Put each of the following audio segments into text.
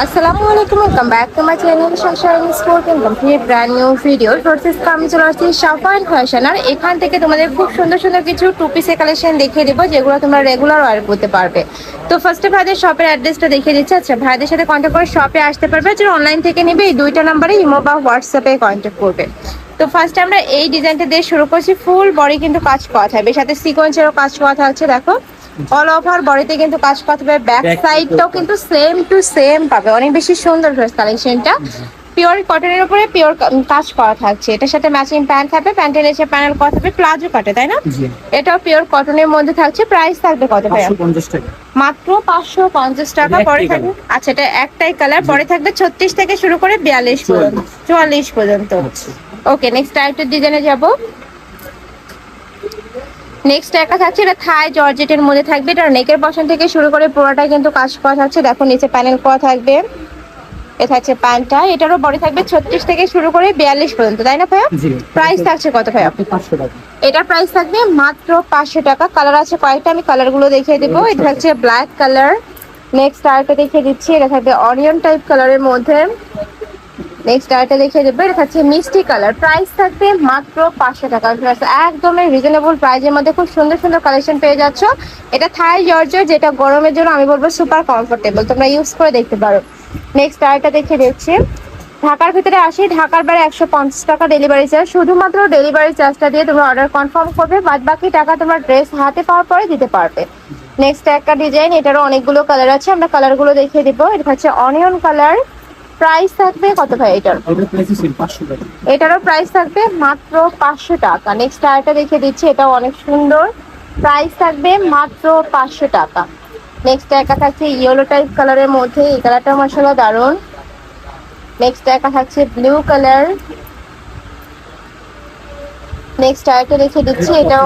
আসসালামু আলাইকুম, welcome back to my channel sunshine sport and complete brand new video. প্রসেসটা আমি চলে আসছি সাফান ফ্যাশন, আর এখান থেকে তোমাদের খুব সুন্দর সুন্দর কিছু টু পিসের কালেকশন দেখিয়ে দেবো, যেগুলো তোমরা রেগুলার ওয়ার করতে পারবে। তো ফার্স্টে ভাইদের শপের অ্যাড্রেসটা দেখিয়ে দিচ্ছি। আচ্ছা, ভাইদের সাথে কন্ট্যাক্ট করে শপে আসতে পারবে, যারা অনলাইন থেকে নেবে এই দুইটা নাম্বারে ইমো বা হোয়াটসঅ্যাপে কন্ট্যাক্ট করবে। তো ফার্স্টে আমরা এই ডিজাইনটা দিয়ে শুরু করছি। ফুল বডি কিন্তু কাজ করা থাকবে, সাথে সিকোয়েন্সেরও কাজ করা থাকছে। দেখো অল ওভার বডিতে কিন্তু কাজ করা থাকবে, ব্যাক সাইডটাও কিন্তু সেম টু সেম পাবে। অনেক বেশি সুন্দর ড্রেস কালেকশনটা, পিওর কটনের উপরে পিওর কাজ করা থাকছে। এটার সাথে ম্যাচিং প্যান্ট থাকবে, প্যান্টের নিচে প্যানেল করা থাকবে, প্লাজো কাটে, তাই না? এটাও পিওর কটনের মধ্যে থাকছে। প্রাইস থাকবে কত ভাইয়া? মাত্র 550 টাকা। পরে থাকবে, আচ্ছা এটা একটাই কালার, পরে থাকবে 36 থেকে শুরু করে 42 পর্যন্ত, 44 পর্যন্ত। ওকে, নেক্সট আরেকটা ডিজাইনে যাব। নেক্সট একটা থাকছে, এটা থাই জর্জেটের মধ্যে থাকবে। এটা নেকের পশন থেকে শুরু করে পুরোটাই কিন্তু কাজ করা থাকছে। দেখো নিচে প্যানেল করা থাকবে। এটা হচ্ছে প্যান্টটা, এটারও বডি থাকবে 36 থেকে শুরু করে 42 পর্যন্ত, তাই না ভাইয়া? প্রাইস থাকছে কত ভাইয়া? 500 টাকা। এটার প্রাইস থাকবে মাত্র 500 টাকা। কালার আছে কয়েকটা, আমি কালারগুলো দেখিয়ে দেবো। এটা হচ্ছে ব্ল্যাক কালার। নেক্সট আরেকটা দেখিয়ে দিচ্ছি, এটা থাকবে অনিয়ন টাইপ কালারের মধ্যে। নেক্সট আরেকটা দেখিয়ে দেবো, এটা থাকছে মিষ্টি কালার। প্রাইস থাকবে মাত্র 500 টাকা। একদমই রিজনেবল প্রাইসের মধ্যে খুব সুন্দর সুন্দর কালেকশন পেয়ে যাচ্ছ। এটা থাই জর্জেট, যেটা গরমের জন্য আমি বলবো সুপার কমফোর্টেবল, তোমরা ইউজ করে দেখতে পারো। নেক্সট আরেকটা দেখিয়ে দিচ্ছি। ঢাকার ভিতরে আসি, ঢাকার বাইরে 150 টাকা ডেলিভারি চার্জ। শুধুমাত্র ডেলিভারি চার্জটা দিয়ে তোমরা অর্ডার কনফার্ম করবে, বাদ বাকি টাকা তোমার ড্রেস হাতে পাওয়ার পরে দিতে পারবে। নেক্সট একটা ডিজাইন, এটারও অনেকগুলো কালার আছে, আমরা কালারগুলো দেখিয়ে দিব। এটা হচ্ছে অনিয়ন কালার। প্রাইস থাকবে কত ভাই এটার? এটারও প্রাইস থাকবে মাত্র 500 টাকা। নেক্সট আরেকটা দেখিয়ে দিচ্ছি, এটাও অনেক সুন্দর। প্রাইস থাকবে মাত্র 500 টাকা। নেক্সট একটা থাকছে ইয়েলো টাইপ কালারের মধ্যে, এই কালারটা মাশাআল্লাহ দারুন। নেক্সট একটা থাকছে ব্লু কালার। নেক্সট আরেকটা দেখিয়ে দিচ্ছি, এটাও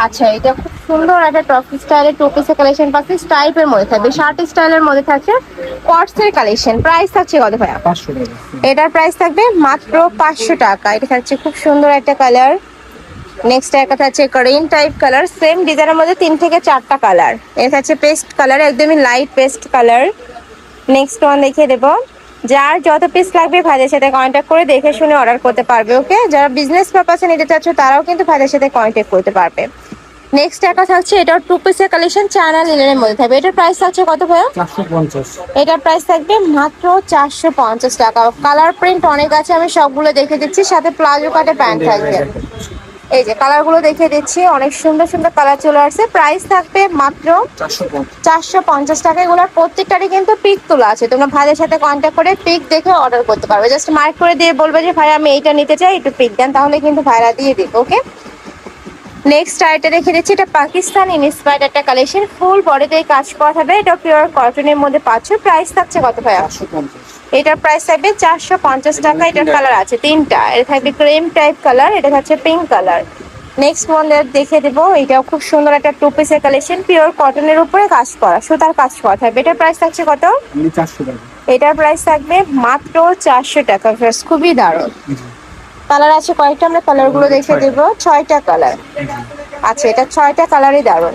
আচ্ছা, এটা খুব সুন্দর একটা টপি স্টাইলের টু পিসের কালেকশন পাচ্ছি। স্টাইপের মধ্যে থাকবে, শার্ট স্টাইলের মধ্যে থাকছে, কটসের কালেকশন। প্রাইস থাকছে কত ভাইয়া? 500 টাকা। এটার প্রাইস থাকবে মাত্র 500 টাকা। এটা থাকছে খুব সুন্দর একটা কালার। নেক্সট একটা থাকছে গ্রিন টাইপ কালার, সেম ডিজাইনের মধ্যে 3 থেকে 4টা কালার। এটা থাকছে পেস্ট কালার, একদমই light paste colour. Next one দেখিয়ে দেবো। যার যত পিস লাগবে ভাইদের সাথে কন্ট্যাক্ট করে দেখে শুনে অর্ডার করতে পারবে। ওকে, যারা বিজনেস পারপাসে নিতে চাচ্ছ তারাও কিন্তু ভাইদের সাথে কন্ট্যাক্ট করতে পারবে। নেক্সট একটা থাকছে, এটাও টু পিসের কালেকশন, চায়না লিনেনের মধ্যে থাকবে। এটার প্রাইস থাকছে কত ভাইয়া? 450। এটার প্রাইস থাকবে মাত্র 450 টাকা। কালার প্রিন্ট অনেক আছে, আমি সবগুলো দেখে দিচ্ছি, সাথে প্লাজো কাটে প্যান্ট থাকবে। এই যে কালারগুলো দেখিয়ে দিচ্ছি, অনেক সুন্দর সুন্দর কালার চলে আসছে। প্রাইস থাকবে মাত্র 450 টাকা। এগুলোর প্রত্যেকটারই কিন্তু পিক তোলা আছে, তোমরা ভাইদের সাথে কন্ট্যাক্ট করে পিক দেখে অর্ডার করতে পারবে। জাস্ট মার্ক করে দিয়ে বলবে যে ভাই আমি এইটা নিতে চাই, একটু পিক দেন, তাহলে কিন্তু ভাইরা দিয়ে দিবে। ওকে, নেক্সট আইটা রেখে দিচ্ছি, এটা পাকিস্তানি ইন্সপায়ার্ড একটা কালেকশন, ফুল বডিতে কাজ করা হবে। এটা পিওর কটনের মধ্যে পাচ্ছ। প্রাইস থাকছে কত ভাইয়া? 450। এটার প্রাইস থাকবে 450 টাকা। এটার কালার আছে 3টা, এটা থাকবে ক্রিম টাইপ কালার, এটা হচ্ছে পিঙ্ক কালার। নেক্সট ওয়ান দেখে দেবো, এটাও খুব সুন্দর একটা টু পিসের কালেকশন, পিওর কটনের উপরে কাজ করা, সুতার কাজ করা থাকবে। এটার প্রাইস থাকছে কত? 400 টাকা। এটার প্রাইস থাকবে মাত্র 400 টাকা। খুবই দারুণ কালার আছে কয়েকটা, আমরা কালারগুলো দেখে দেবো। 6টা কালার। আচ্ছা, এটা 6টা কালারই দারুণ।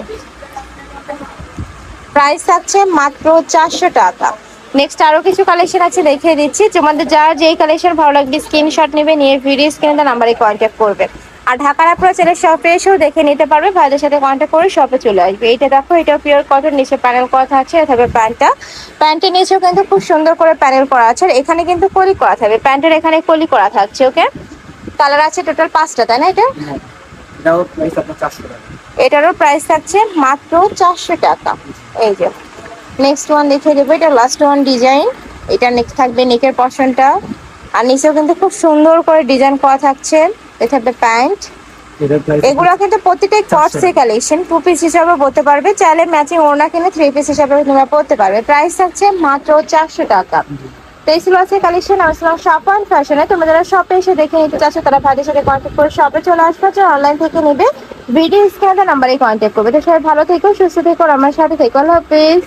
প্রাইস থাকছে মাত্র 400 টাকা। নেক্সট আরো কিছু কালেকশন আছে, দেখিয়ে দিচ্ছি। তোমাদের যার যেই কালেকশন ভালো লাগবে স্ক্রিনশট নেবে, নিয়ে ভিডিও স্ক্রিনে নাম্বারে কন্ট্যাক্ট করবে। আর ঢাকার আপনারা ছেলে শপে এসেও দেখে নিতে পারবে, ভাইদের সাথে কন্ট্যাক্ট করে শপে চলে আসবে। এইটা দেখো, এটা পিওর কটন, নিচে প্যানেল করা থাকছে। এটা থাকবে প্যান্টটা, প্যান্টের নিচেও কিন্তু খুব সুন্দর করে প্যানেল করা আছে। আর এখানে কিন্তু কলি করা থাকবে, প্যান্টের এখানে কলি করা থাকছে। ওকে, কালার আছে টোটাল 5টা, তাই না? এটারও প্রাইস থাকছে মাত্র 400 টাকা। এই যে নেক্সট ওয়ান দেখিয়ে দেবো, এটা লাস্ট ওয়ান ডিজাইন। এটা নেক্সট থাকবে নেকের পশনটা, আর নিচেও কিন্তু খুব সুন্দর করে ডিজাইন করা থাকছে। এটা থাকবে প্যান্ট। এগুলো কিন্তু প্রত্যেকটাই কটসের কালেকশন, 2 পিস হিসাবে পড়তে পারবে, চাইলে ম্যাচিং ওড়না কিনে 3 পিস হিসাবে তোমরা পড়তে পারবে। প্রাইস থাকছে মাত্র 400 টাকা। তো এই ছিল আছে কালেকশন। আসলাম সাফান ফ্যাশনে। তোমরা যারা শপে এসে দেখে নিতে চাচ্ছ তারা ভাইদের সাথে কন্ট্যাক্ট করে শপে চলে আসবে, যারা অনলাইন থেকে নেবে ভিডিও স্ক্রিনে নাম্বারে কন্ট্যাক্ট করবে। তো সবাই ভালো থেকো, সুস্থ থেকো, আমার সাথে থেকো। আল্লাহ হাফেজ।